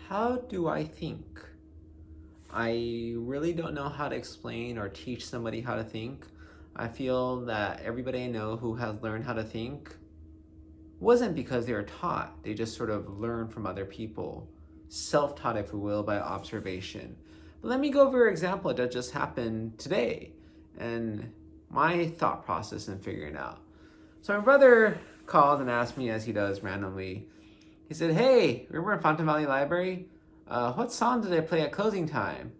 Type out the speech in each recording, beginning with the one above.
How do I think? I really don't know how to explain or teach somebody how to think. I feel that everybody I know who has learned how to think wasn't because they were taught. They just sort of learned from other people, self taught, if you will, by observation. But let me go over an example that just happened today and my thought process in figuring it out. So my brother called and asked me, as he does randomly, he said, "Hey, remember in Fountain Valley Library? What song did they play at closing time?"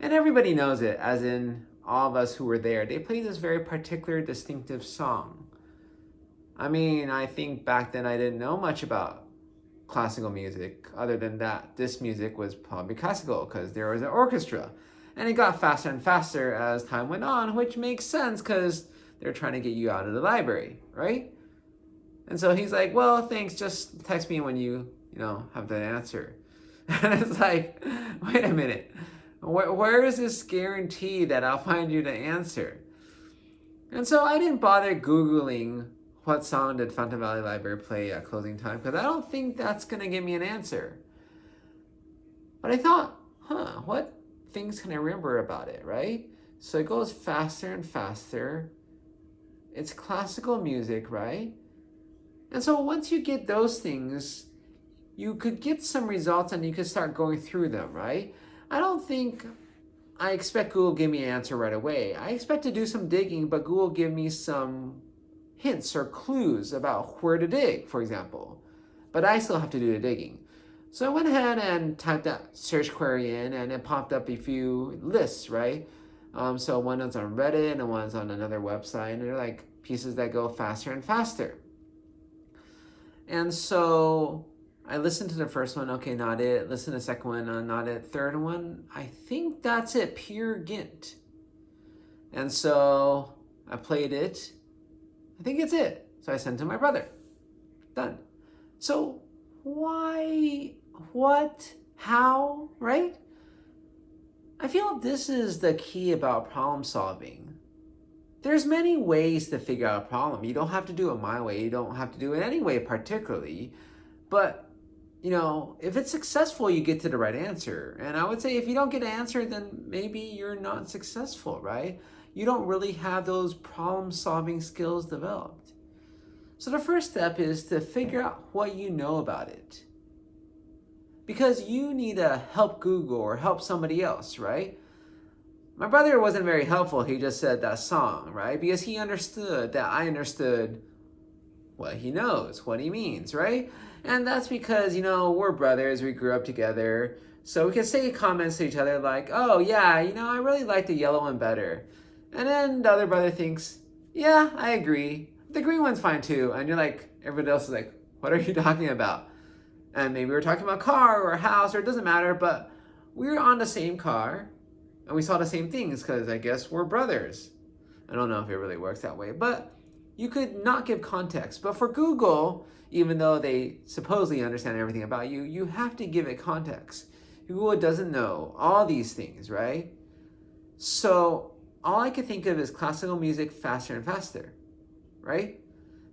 And everybody knows it, as in all of us who were there. They played this very particular, distinctive song. I mean, I think back then I didn't know much about classical music, other than that this music was probably classical because there was an orchestra. And it got faster and faster as time went on, which makes sense because they're trying to get you out of the library, right? And so he's like, "Well, thanks, just text me when you have the answer." And it's like, wait a minute. Where is this guarantee that I'll find you the answer? And so I didn't bother Googling what song did Fountain Valley Library play at closing time because I don't think that's going to give me an answer. But I thought, what things can I remember about it, right? So it goes faster and faster. It's classical music, right? And so once you get those things, you could get some results and you could start going through them, right? I don't think I expect Google to give me an answer right away. I expect to do some digging, but Google give me some hints or clues about where to dig, for example. But I still have to do the digging. So I went ahead and typed that search query in and it popped up a few lists, right? So one is on Reddit and one's on another website, and they're like pieces that go faster and faster. And so I listened to the first one, okay, not it. Listen to the second one, not it. Third one, I think that's it, Peer Gynt. And so I played it. I think it's it. So I sent it to my brother. Done. So why, what, how, right? I feel this is the key about problem solving. There's many ways to figure out a problem. You don't have to do it my way. You don't have to do it any way particularly. But, if it's successful, you get to the right answer. And I would say if you don't get an answer, then maybe you're not successful, right? You don't really have those problem-solving skills developed. So the first step is to figure out what you know about it. Because you need to help Google or help somebody else, right? My brother wasn't very helpful. He just said that song, right? Because he understood that I understood what he knows, what he means, right? And that's because, we're brothers, we grew up together. So we can say comments to each other like, "Oh, yeah, I really like the yellow one better." And then the other brother thinks, "Yeah, I agree. The green one's fine too." And you're like, everybody else is like, "What are you talking about?" And maybe we're talking about a car or a house, or it doesn't matter, but we were on the same car and we saw the same things because I guess we're brothers. I don't know if it really works that way, but you could not give context. But for Google, even though they supposedly understand everything about you, you have to give it context. Google doesn't know all these things, right? So all I could think of is classical music faster and faster, right?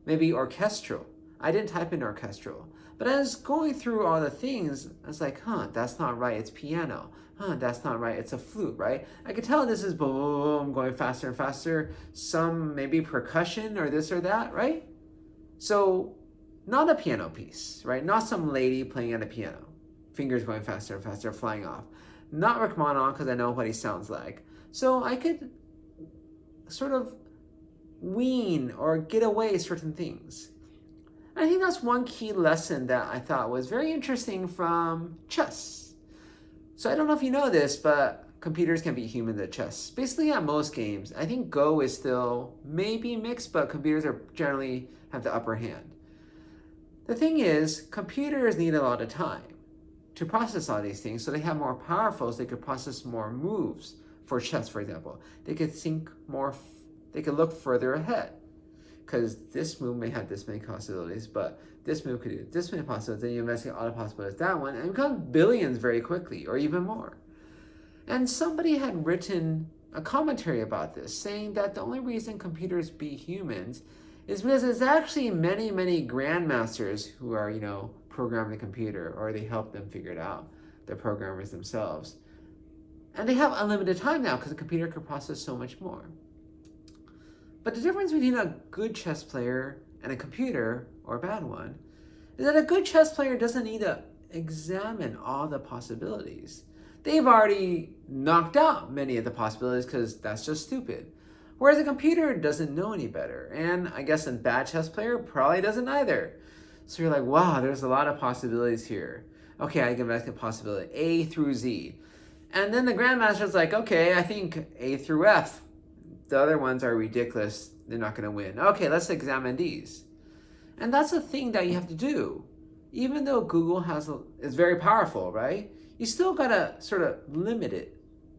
Maybe orchestral. I didn't type in orchestral. But as going through all the things, I was like, that's not right, it's piano. That's not right, it's a flute, right? I could tell this is boom, going faster and faster. Some maybe percussion or this or that, right? So not a piano piece, right? Not some lady playing at a piano. Fingers going faster and faster, flying off. Not Rachmaninoff, because I know what he sounds like. So I could sort of wean or get away certain things. I think that's one key lesson that I thought was very interesting from chess. So I don't know if you know this, but computers can beat humans at chess. Basically at most games. I think Go is still maybe mixed, but computers are generally have the upper hand. The thing is, computers need a lot of time to process all these things, so they have more powerful, so they could process more moves. For chess, for example, they could think more, they could look further ahead. Because this move may have this many possibilities, but this move could do this many possibilities, then you investigate all the possibilities that one, and become billions very quickly, or even more. And somebody had written a commentary about this, saying that the only reason computers beat humans is because there's actually many grandmasters who are, programming the computer, or they help them figure it out. the programmers themselves. And they have unlimited time now because the computer can process so much more. But the difference between a good chess player and a computer, or a bad one, is that a good chess player doesn't need to examine all the possibilities. They've already knocked out many of the possibilities because that's just stupid. Whereas a computer doesn't know any better. And I guess a bad chess player probably doesn't either. So you're like, wow, there's a lot of possibilities here. Okay, I can make a possibility A through Z. And then the grandmaster's like, okay, I think A through F. The other ones are ridiculous. They're not going to win. Okay, let's examine these. And that's a thing that you have to do. Even though Google is very powerful, right? You still got to sort of limit it.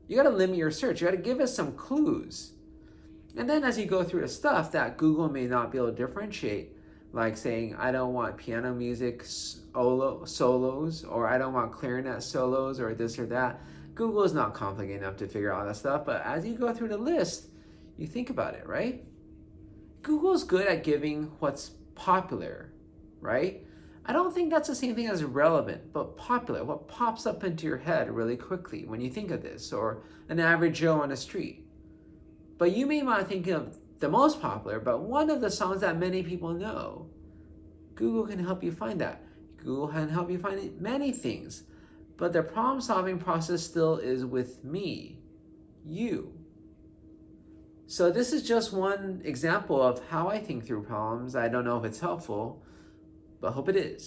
You got to limit your search. You got to give us some clues. And then as you go through the stuff that Google may not be able to differentiate, like saying, I don't want piano music solos, or I don't want clarinet solos, or this or that. Google is not complicated enough to figure out all that stuff, but as you go through the list, you think about it, right? Google's good at giving what's popular, right? I don't think that's the same thing as relevant, but popular, what pops up into your head really quickly when you think of this, or an average Joe on the street. But you may not think of the most popular, but one of the songs that many people know. Google can help you find that. Google can help you find many things. But the problem-solving process still is with me, you. So this is just one example of how I think through problems. I don't know if it's helpful, but hope it is.